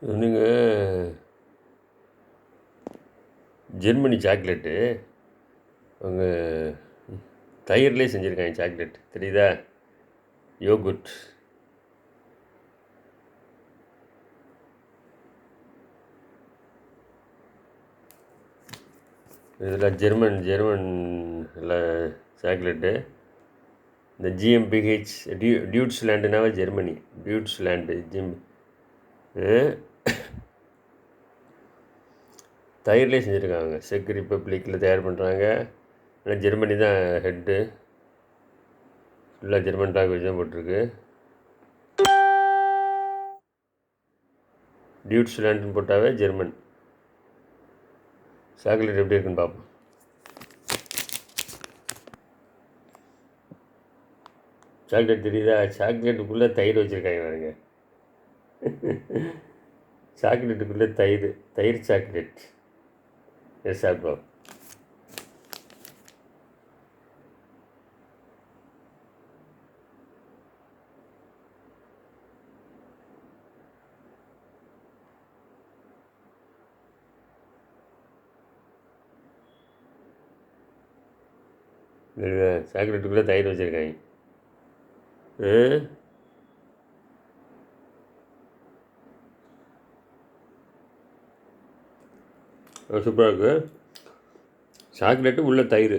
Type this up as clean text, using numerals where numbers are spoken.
இது வந்துங்க Germany chocolate. அவங்க தயிர்லேயே செஞ்சுருக்காங்க சாக்லேட், தெரியுதா? யோகுட். இதெல்லாம் ஜெர்மன் சாக்லேட்டு. இந்த ஜிஎம்பிஹெச் டியூட்ஸ்லேண்டுனாவே ஜெர்மனி. டியூட்ஸ்லேண்டு தயிர்லேயே செஞ்சுருக்காங்க. செக் ரிப்பப்ளிக்கில் தயார் பண்ணுறாங்க. ஆனால் ஜெர்மனி தான் ஹெட்டு. ஃபுல்லாக ஜெர்மன் லாங்குவேஜ் தான் போட்டிருக்கு. டியூட்ஸ்லேண்டுன்னு போட்டாவே ஜெர்மன். சாக்லேட் எப்படி இருக்குன்னு பார்ப்போம். சாக்லேட் தெரியுதா? சாக்லேட்டுக்குள்ளே தயிர் வச்சுருக்காங்க பாருங்க. சாக்லேட்டுக்குள்ளே தயிர் சாக்லேட். எஸ் சாப்பிடுவோம். சாக்லேட்டுக்குள்ளே தயிர் வச்சுருக்காங்க. சூப்பராக இருக்குது. சாக்லேட்டு உள்ள தயிர்.